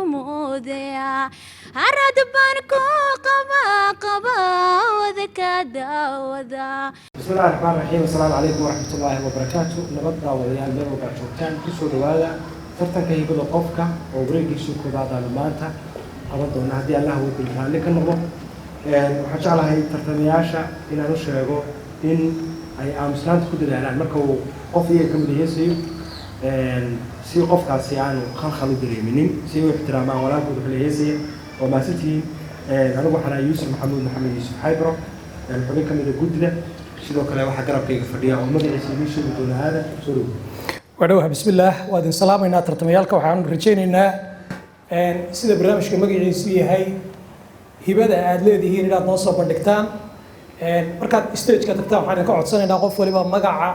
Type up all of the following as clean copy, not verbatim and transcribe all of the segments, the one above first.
كموديا هرد بانكو قبا وذكا داودا. بسم الله الرحمن الرحيم. السلام عليكم ورحمة الله وبركاته. نبدأ ويانا ميرو برشوتان كسو دوالا ترتان كهيبادو قفكا وبريقيسو كودادا لمانتا قبضونا هدي الله وكلها لك النظر waxaan jeclahay tartamayaasha inaan u sheego in ay aamusnaanta ku dadaalaan marka uu qof iyaga ka mid heesayo si qofkaasi aanu khalkhal u dareeminin si uu ixtiraamaan walaalkooda kala heesaya oo maasantihiin anigu waxaan ahay yuusuf maxamed yuusuf xaybro xubin ka mid a guddida sidoo kale waxaa garabkayga fadhiya oo magaciisa idiin sheegi doona aadan soo dhow wadhowaha bismillaah waa idin salaamaynaa tartamayaalka waxaan rajaynaynaa sida barnaamijka magaciisu yahay hibada aad leedihiin inaad noo soo bandhigtaan markaad stageka tagtaan waxaan idinka codsanaynaa qof waliba magaca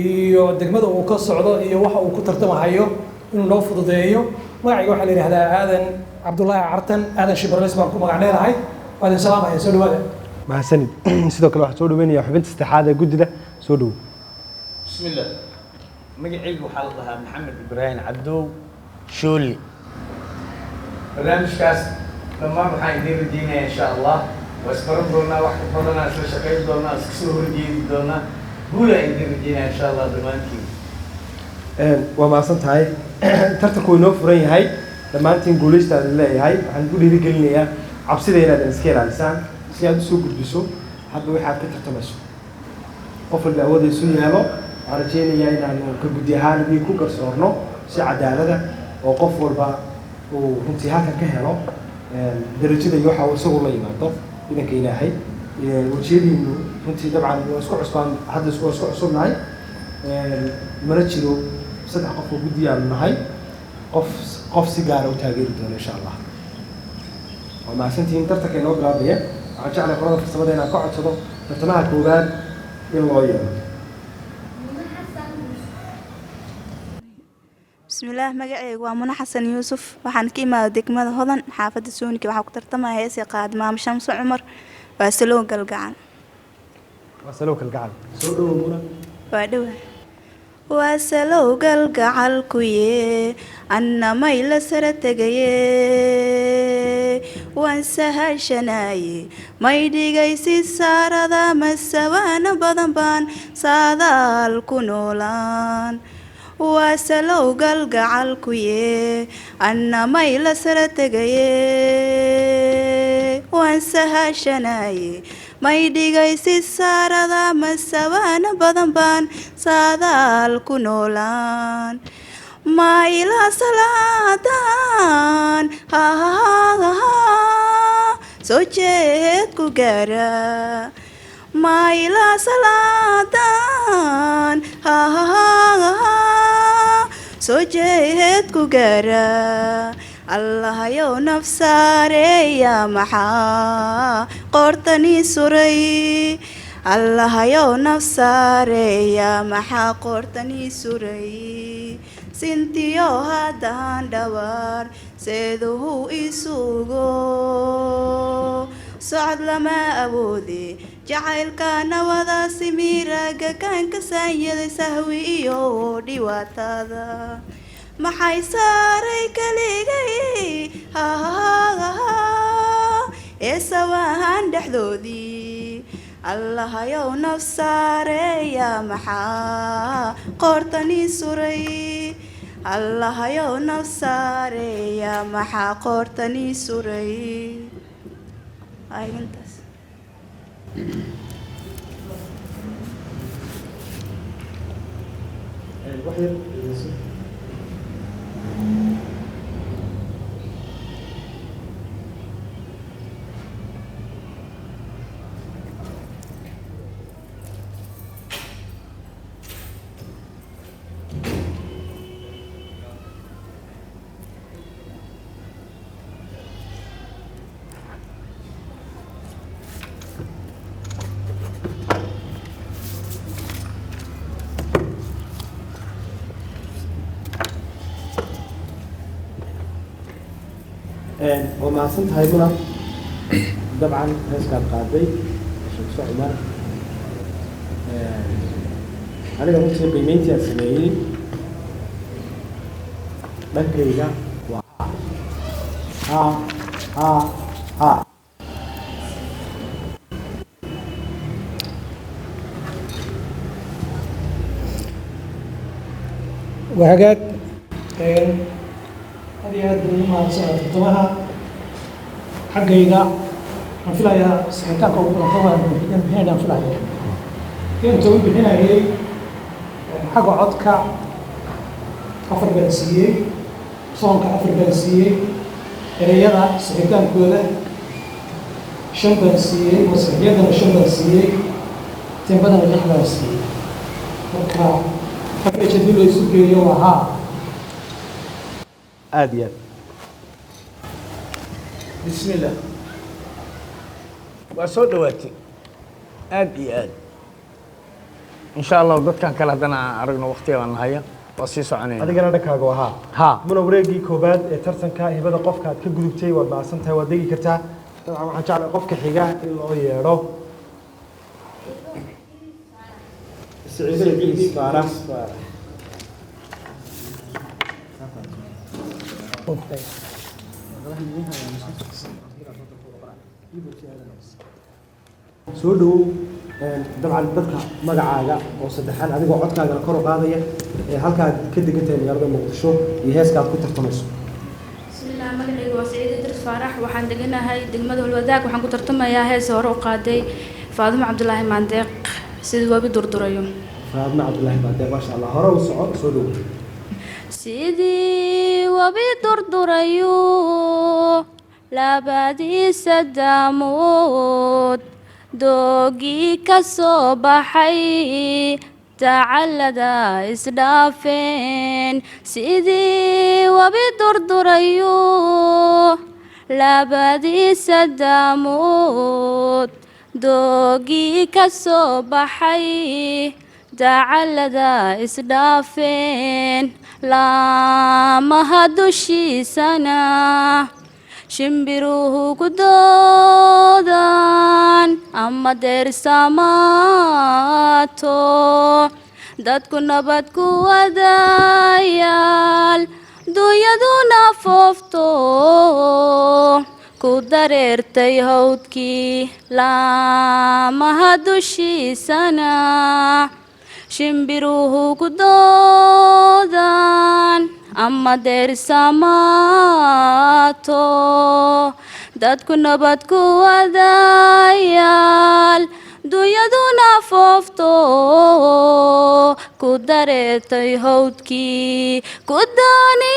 iyo degmada uu ka socdo iyo waxa uu ku tartamahayo inuu noo fududeeyo magacayga waxaa la yidhahdaa aadan cabdullaahi cartan aadan shibarles baan ku magac leedahay waa idin salaamaya soo dhawaada mahadsanid sidoo kale waxaan soo dhaweynayaa xubinta saddexaad ee guddida soo dhow bismillah magacaygu waxaa la dhahaa maxamed ibraahim cabdow shooli barnaamijkaas dhammaan waxaan idiin rajeynayaa insha allah waa isbaran doonaa wax ka badanaa isla shaqayn doonaa iska soo horjeedi doonaa guulaan idiin rajeynaya insha allah dhammaantiin waa mahadsan tahay tartanku inoo furan yahay dhammaantiin guulaystaada leeyahay waxaan ku dhiirigelinayaa cabsida inaadan iska ilaalisaan si aad usoo gudbiso hadda waxaad ka tartamayso qof walba awoodda isu yeelo waxaan rajeynayaa inaanu ka guddi ahaan idin ku garsoorno si cadaalada oo qof walba uu runtii halkan ka helo darajada iyo waxa uu isagu la yimaado idanka ilaahay wajiyadiinu runtii dabcan waa isku cusbaan hadda waa isku cusubnahay mana jiro saddex qof oo guddiyaanu nahay qof si gaara u taageeri doono insha allah waa mahadsantihiin tartanka inoo bilaabaya waxaan jeclahay qolada farsamada inaan ka codsado tartamaha koowaad in loo yeelo bismillaah magacaygu waa muna xasan yuusuf waxaan ka imaada degmada hodan xaafadda sooniki waxaa ku tartamaya heesii qaad maamo shamso cumar waa salow galgacan waa salow galgacal soo dhowo muna waa dhowa waa salow galgacalkuye annamay la sara tegaye waan sahashanaye may dhigaysi saarada masawaano badan baan saadaal ku noolaan waa salow galgacalkuye annamay la sara tegaye waan sahashanaye may dhigaysi saarada masawaano badan baan saadaal ku noolaan ma ila salaadan soo jeed ku gaara ma ila salaadan soo jeed ku gaara allahayow nafsaareeya maxaa qoortanii suray allahayow nafsaareeya maxaa qoortanii suray sintiyo haddaan dhawaar seeduhu isugo socod lama awoode jacaylkaana wadaasi miiraaga kaanka saanyaday sahwi iyo dhibaatada maxay saaray kaligay ee sawahan dhexdoodii allahayow nafsaareeya maxaa qoortanii suray allahayow nafsaareeya maxaa qoortanii suray ayintaas ومعصمت هاي منا طبعا ناس قاعد قاضي شخص عمر أنا قلت لك قيمتي السنين بنكيجا ها وهجاك هذه ما تطبعها حقيقة ما في لها سكتاك أو طبعا هنا في لها كنت أقول هنا هي حاجة عدك أفر بنسية صانك أفر بنسية رياضة سكتان كذا شن بنسية مسجدنا شن بنسية تنبدأ من إحنا بنسية وكا فكرة جديدة يسوق يوم ها آديان بسم الله وصوت دواتي آد إن شاء الله ضد كان كلا دنا عرقنا وقتي وأنا هيا وصيص عنين adigana dhankaaga waa haa ها muna wareegii koobaad ee tartanka hibada qofka aad ka gudubtay waad maasan tahay waad degi kartaa dabcan waxaan jeclahay qofka xiga in loo yeedho Siciid Idris Faarax soo dhow dabcan dadka magacaaga oo saddexan adigoo codkaagana kor u qaadaya ee halkaad ka degantahay magaalada muqdisho iyo heeska aad ku tartamayso بسم الله مقعي وسعيد إدريس فارح وحان دقنا هاي دقمده الوداك وحان كنت ترتمى يا هيس هورو قادي فاطمة عبد الله مانديق سيد وابي دردريو faadma cabdullaahi baadee maasha allah hore u soco soo dhow سيدي وابي دردريو لابادي سدامود دوغي كسو بحي تعالدا إسدافين سيدي وابي دردريو لابادي سدامود دوغي كسو بحي تعالدا إسدافين لا مهدوشي سنة شمبروه قدودان أما دير ساماتو دادكو نبادكو ودايال دو يدونا فوفتو كودريرتي هودكي لا مهدوشي سنة شمبروه قدودان أما دير ساماتو دادكو نبادكو ودايال دو يدونا فوفتو كودريتي هودكي كوداني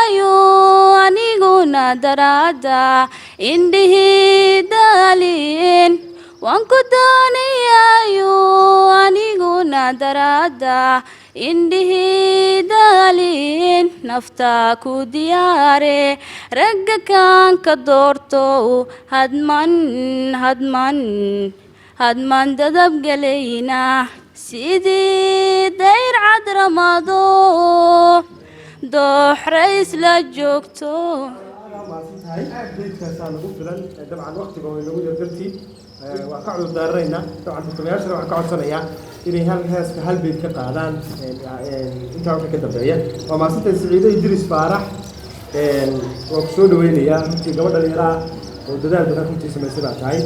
ايو انيغونا درادا انديه دالين وانكو داني ايو انيغونا درادا انديه دالين نفتاكو دياري رقا كان كدورتو هدمان ددب قلينا سيدي داير عد رمضو دوح رئيس لجوكتو beedkaasaa nagu filan dabcan waqtiga oo inagu yardartii waan ka cudur daaranaynaa dabcan tartamayaashana waxaan ka codsanayaa inay heeska hal beed ka qaadaan intaa wixii ka dambeeya waa maasantahay Siciido Idris Faarax waan ku soo dhaweynayaa runtii gabadha dhalinyarada oo dadaal badan runtii samaysay baa tahay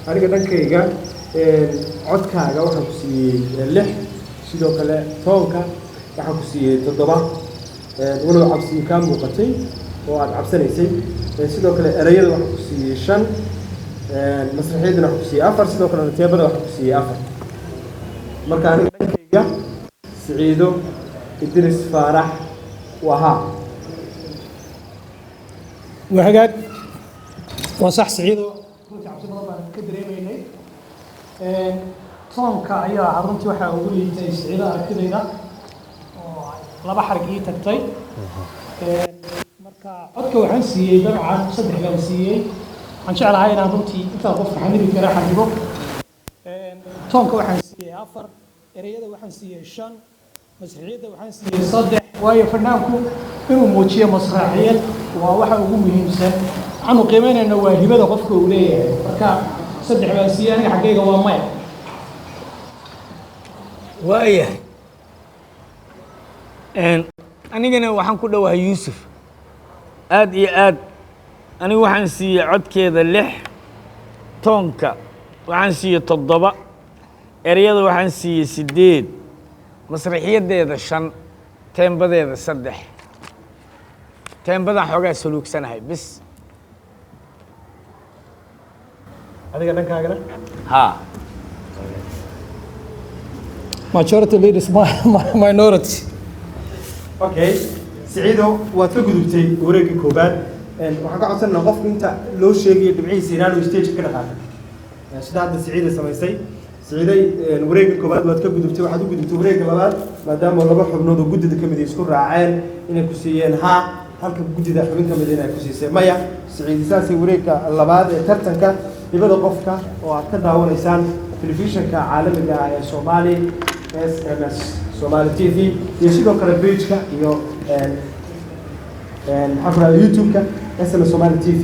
aniga dhankayga codkaaga waxaan ku siiyey 6 sidoo kale toonka waxaan ku siiyey 7 walow cabsi ka muuqatay oo aad cabsanaysay sidoo kale erayada waxaan ku siiyey 5 masraxiyadana waxaan ku siiyey 4 sidoo kale teebada waxaan ku siiyey 4 marka aniga dhankayga Siciido Idris Faarax waha وهجاك وصح سعيد كنت عبد الله كدريميني طونكا ayaa arrintii waxa ugu liitay Siciid arkidayda oo laba xarqii tagtay marka codka waxaan siiyey dabcan 3 baan siiyey waxaan jeclahay inaan runtii inta qofka xamili kara xadibo toonka waxaan siiyey 4 erayada waxaan siiyey 5 masraxiyada waxaan siiyey 3 waayo fanaanku inuu muujiyo masraxiyad waa waxa ugu muhiimsan aanu qiimeynayna waa hibada qofka uu leeyahay marka 3 baan siiyey aniga xaggayga waa maya waayahay anigana waxaan ku dhowahay yuusuf aad iyo aad anigu waxaan siiyey codkeeda 6 toonka waxaan siiyey 7 ereyada waxaan siiyey 8 masraxiyadeeda 5 teembadeeda 3 teembadan xoogaa suluugsanahay bis adiga dhankaagana haa majority leaders minority okay siciido waad ka gudubtay wareegga koobaad waxaan ka codsanaa qofku inta loo sheegayo dhibcihiisa inaanu stage ka dhaqaaqin sida hadda siciida samaysay siciiday wareegga koobaad waad ka gudubtay waxaad u gudubtay wareegga labaad maadaama laba xubnood oo guddida ka mid isku raaceen inay ku siiyeen haa halka guddida xubin ka mid inay ku siisay maya siciidi saasay wareegga labaad ee tartanka hibada qofka oo aad ka daawanaysaan telefishinka caalamiga ah ee Soomaali SMS Somali TV iyo sidoo kale page-ka iyo maxaa ku YouTube-ka SMS Somali TV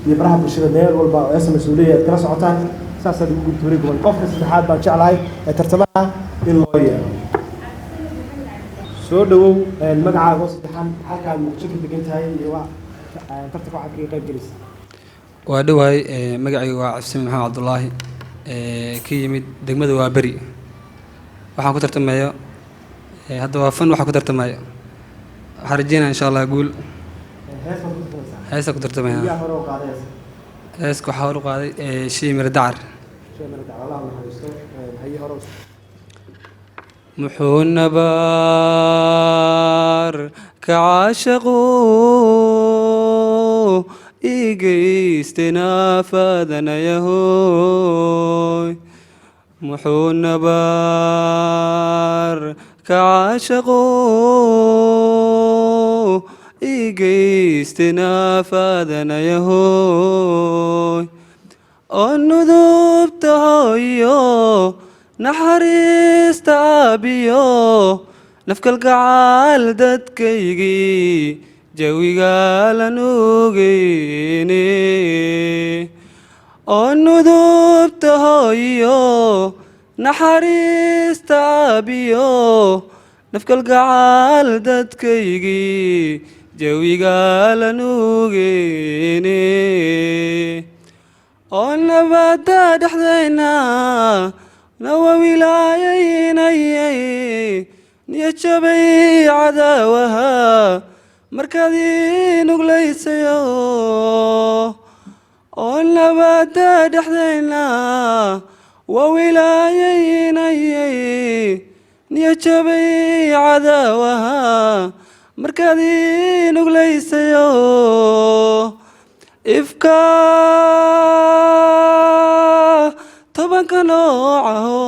iyo baraha bulshada meel walba oo SMS u leeyahay kala socotaan saas aad ugu gudbay wareegga qofka saddexaad baan jeclahay ee tartamaha in loo yeero soo dhawow magacaaga saddexan halka aad muqdisho ka degan tahay iyo tartanka waxaad kaga qayb galaysaa waa dhawahay magacaygu waa Cabsi Maxamed Cabdullaahi ka yimid degmada waa bari waxaan ku tartamayo hadda waa fan waxaan ku tartamayo waxaan rajeynaa insha Allah guul heesa ku tartamaya heeska waxaa hor u qaaday Shii Mir Dacar muxuu nabaar ka caashaqo igeystena fadanayahoy muxuu nabaar ka caashaqo igeystena fadanayahoy oo nudubta hooyo naxariista aabiyo nafkalgacaal dadkaygii jawiga la nuugeyne oo nudubta hooyo naxariista aabiyo nafkalgacaal dadkaygii jawiga la nuugeyne oo nabadda dhexdayna nawa wilaayaynayay niyo jabay cadaawaha markaad ii nuglaysayo oo nabadda dhexdayna waa wilaayaynayay niyo jabay cadaawaha markaad ii nuglaysayo ifka tobanka noocaho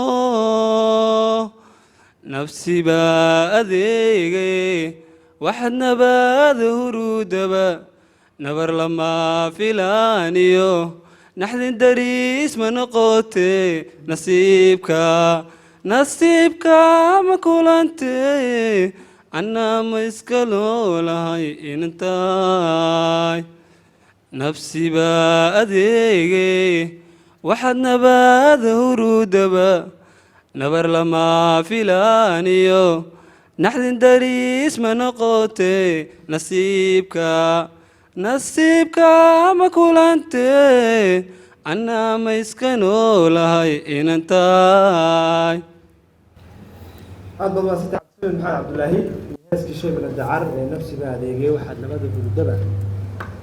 nafsi baa adeegay waxaad nabad hurudaba nabar lama filaaniyo naxdin dariis ma noqote nasiibka ma kulante annaa ma iska loolahay intaay nafsi baa adeegay waxaad nabad hurudaba nabar lama filaaniyo naxdin dariis ma noqote nasiibka ma kulante annaa ma iska noolahay inantaay aad baad maasanta Cabsi Maxamed Cabdullaahi heeskii Shii Mir Dacar ee nafsiga adeegay waxaad nabada hurdaba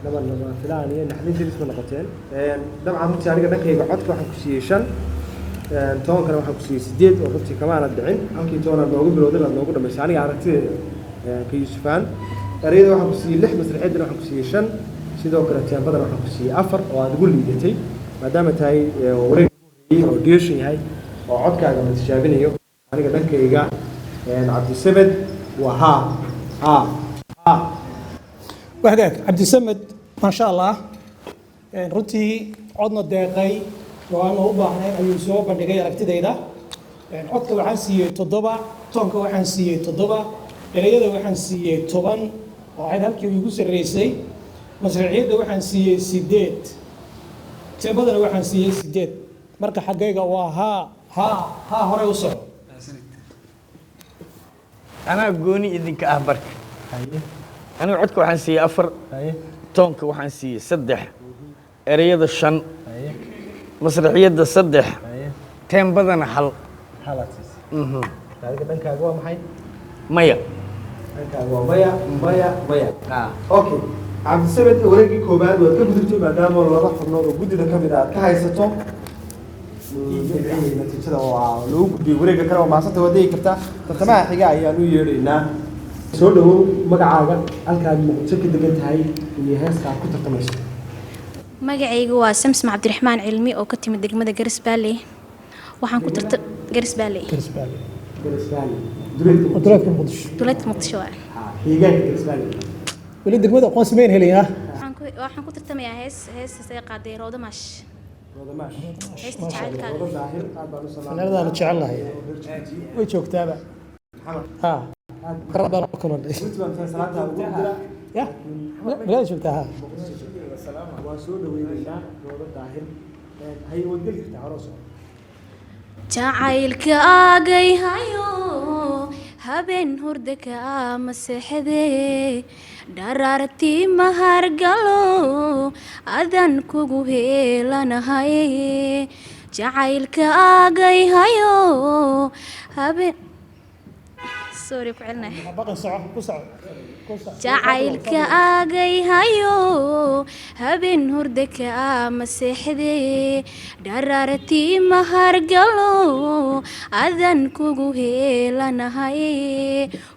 nabar lama filaaniyo naxdin dariis ma noqoteen dabcan runtii aniga dhankayga codka waxaan ku siiyey 5 toonkana waxaan ku siiyey 8 oo runtii kama aanad dhicin halkii toonaan noogu bilowday baad noogu dhamaysay aniga aragtideeda ka Yuusufaan ereyada waxaan ku siiyey 6 masraxiyadana waxaan ku siiyey 5 sidoo kale teembadana waxaan ku siiyey 4 oo aad ugu liidatay maadaama tahay wareeg oo audition yahay oo codkaaga la tijaabinayo aniga dhankayga Cabdisamed waa ها wahagaag cabdisamed maasha allah runtii codna deeqay oo aan u baahnayn ayuu soo bandhigay aragtidayda codka waxaan siiyey 7 toonka waxaan siiyey 7 ereyada waxaan siiyey 10 oo ay halkii ugu sareysay masraxiyada waxaan siiyey 8 teebadana waxaan siiyey 8 marka xaggayga waa ha hore u soco anaa gooni idinka ah barka aniga codka waxaan siiyey 4 haye toonka waxaan siiyey 3 ereyada 5 haye masraxiyadda 3 haye teembadana 1 halaadsiis adiga dhankaaga waa maxay maya dhankaaga waa maya maya maya ah okay cabdisamed wareegii koobaad waad ka gudubtay maadaama laba xubnood oo guddida ka mid ah aad ka haysato natiijada waa lagu gudbiyey wareegga kale oo maasanta waa degi kartaa tartamaha xiga ayaan u yeedhaynaa soo dhawow magacaaga halkaad muqdisho ka degan tahay iyo heeska aad ku tartamayso magacaygu waa samsam cabdiraxmaan cilmi oo ka timid degmada garis baalley waxaan ku tarta garis baalley garisbaali duleedka quduraadka muqdisho duleedka muqdisho waa deegaanka garisbaali weli degmada aqoonsi mayn helayaa waxaan ku tartamayaa heestaas ay qaaday roodamaash wadamaash heesta jacaylkaaga wada daahir aad baan u salaamay fanaanadaanu jecelnahay way joogtaaba ha qarad baan u kanodhay puntland salaanta ugu dira ya magaalada joogtaa ha waa soo dhaweynaynaa wada daahir hay wadgeli kartaa hore soo jacaylkaagay hayo habeen hurda ka maseexdee dharaartii mahargalo adan kugu heelanahay jacaylkaagay hayo habeen sorry ku celnay baqan soco ku soco jacaylkaagay hayo habeen hurda ka maseexdee dharaartii mahargalo adan kugu heelanahay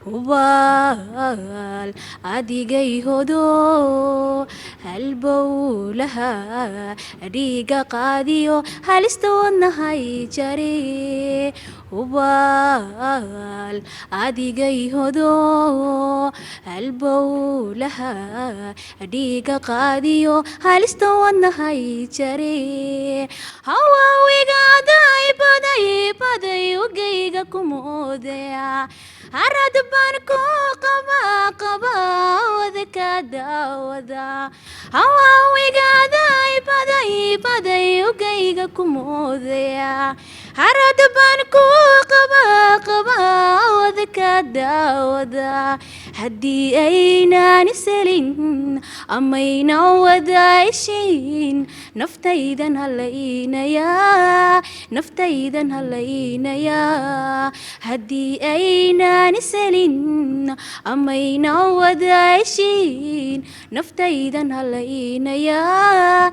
hubaal adigay hodo halbowlaha dhiiga qaadiyo halista wadnahay jare hubaal adigay hodo halbowlaha dhiiga qaadiyo halista wadnahay jare hawaawigaadaay baday ugayga kumoodaya harad baan ku qaba wada ka daawada hawaawigaadaay baday ugayga kumoodaya harad baan ku qaba wada ka daawada haddii aynaan iselin amayna wadaashin naftaydan halaynayaa haddii aynaan iselin amayna wadaashin naftaydan halaynayaa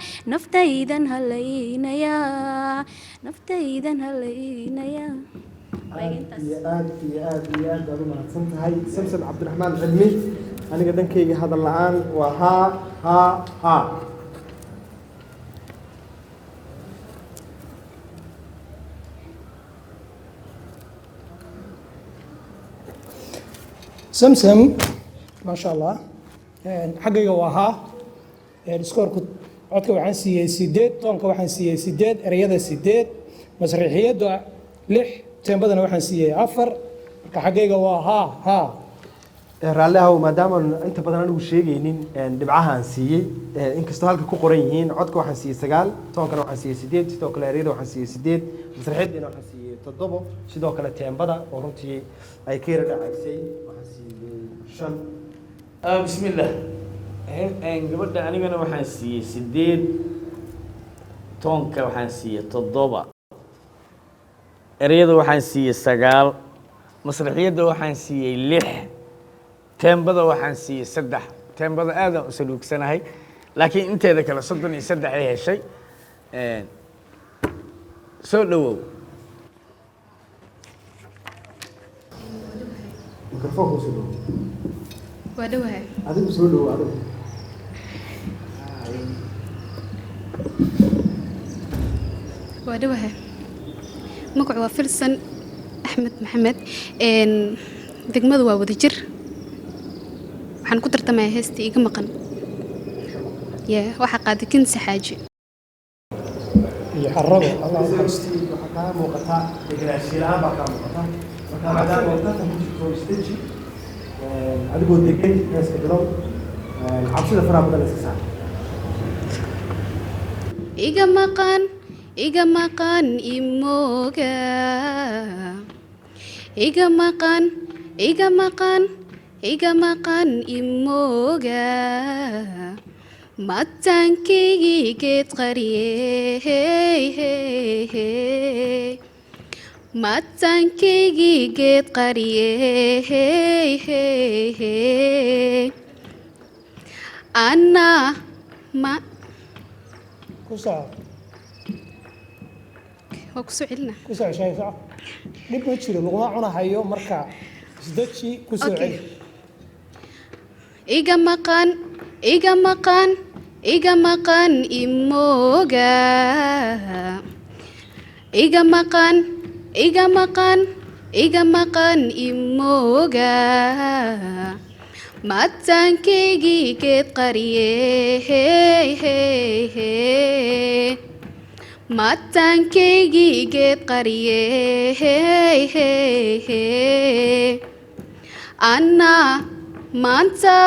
aad iyo aad baad u mahadsan tahay samsam cabdiraxmaan cilmi aniga dhankayga hadal la-aan waa haa samsam maasha allah xaggayga waa haa iskoorku codka waxaan siiyey 8 toonka waxaan siiyey 8 ereyada 8 masriixiyadda 6 teembadana waxaan siiyey 4 marka xaggayga waa haa raalli ahow maadaama inta badan anigu sheegaynin dhibcaha aan siiyey inkastoo halka ku qoran yihiin codka waxaan siiyey 9 toonkana waxaan siiyey 8 sidoo kale ereyada waxaan siiyey 8 masriixiyaddiina waxaan siiyey 7 sidoo kale teembada oo runtii ay ka yara dhacaysay waxaan siiyey 5 بسم الله gabadha anigana waxaan siiyey 8 toonka waxaan siiyey 7 ereyada waxaan siiyey 9 masraxiyadda waxaan siiyey 6 teembada waxaan siiyey 3 teembada aadaan u saluugsanahay laakiin inteeda kale 33 ay heshay soo dhawow mikrofoonka soo dhawo waa dhawahay adigu soo dhawo adigu waa dhawahay magacu waa filsan axmed maxamed degmadu waa wadajir waxaan ku tartamayaa heestii iga maqan waxaa qaaday kinsi xaaji iyo xarabo allah u naxariisto waxaa kaa muuqataa degenaanshiilahaan baa kaa muuqata marka maadaama uu tartan ku jirto stage adigoo degan heeska bilow cabsida faraha badan iska saar iga maqan imooga iga maqan iga maqan imooga mataankaygii geed qariye mataankaygii geed qariye anna ma ku soco waa ku soo celina ku soco shay soco dhib ma jiro laguma cunahayo marka isdaji ku soo Okay. celi iga maqan iga maqan iga maqan imooga iga maqan iga maqan iga maqan imooga mataankaygii geed qariye mataankaygii geed qariye anna maanta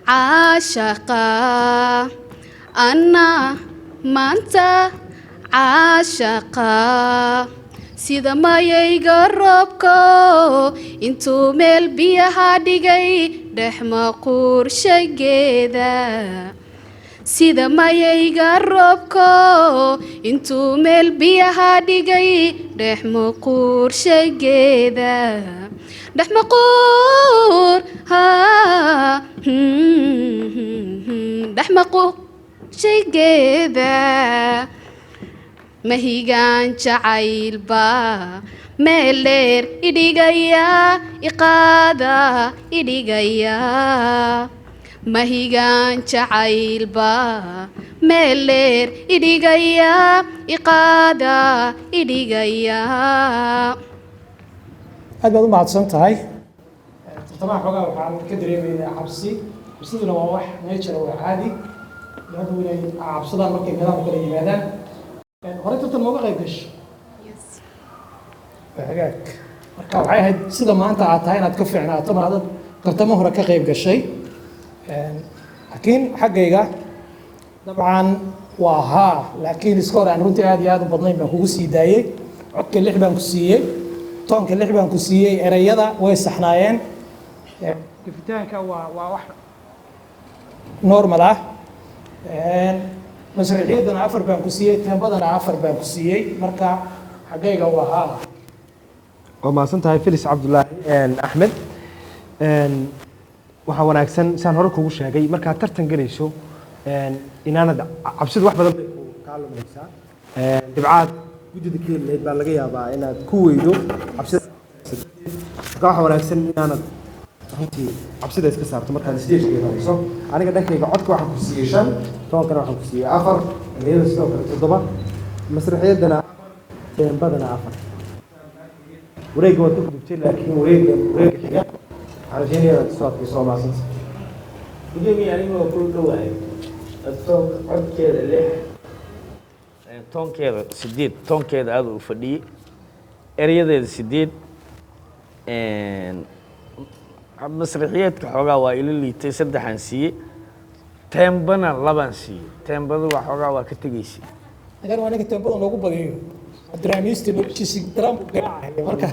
caashaqa anna maanta caashaqa sida mayayga roobko intuu meel biyaha dhigay dhex maquurshageeda sida mayayga roobko intuu meel biyaha dhigay dhex maquurshageeda dhex maquur dhex maquurshageeda mahigaan jacaylba meel dheer idhigaya iqaada idhigaya mahigaan jacaylba meel dheer idhigaya iqaada idhigaya aad baad u mahadsan tahay tartamaha xoogaa waxaan ka dareemaynaa cabsiduna waa wax nature waa caadi hadhow inay cabsadaan markay meelaha kala yimaadaan horey tartan mooga qayb gasho waa hagaag marka waxay ahayd sida maanta aad tahay inaad ka fiicnaato mar haddaad tartamo hore ka qayb gashay laakiin xaggayga dabcan waa haa laakiin iska hore aan runtii aad iyo aad u badnayn baan kugu sii daayey codka 6 baan ku siiyey toonka 6 baan ku siiyey erayada way saxnaayeen gafitaanka waa wax normal ah masraxiyadana 4 baan ku siiyey teembadana 4 baan ku siiyey marka xaggayga waa haa waa mahadsan tahay Felix Cabdullaahi Axmed waxaa wanaagsan saan hore kugu sheegay markaad tartan galayso inaanad cabsidu wax badan bay ku kaalumaysaa dhibcaad guddida keelineed baa laga yaabaa inaad ku weydo cabsida marka waxaa wanaagsan inaanad runtii cabsida iska saarto markaad stagekeeda hayso aniga dhankayga codka waxaan ku siiyey 5 toonkana waxaan ku siiyey 4 erayada sidoo kale 7 masraxiyadana teembadana 4 wareegga waad ka gudubtay laakiin wareegga xiga عارفين صوت يسوع مع سنس gudoomiye anigoo ku dhawaay codkeeda 6 toonkeeda 8 toonkeeda aad u fadhiyey erayadeeda 8 masraxiyeedka xoogaa waa ila liitay 3 aan siiyey teembana 2 aan siiyey teembadu waa xoogaa waa ka tegaysay agar waa ninka teembada noogu badiyo daraamiista noloshiisa daraam u garaacaya marka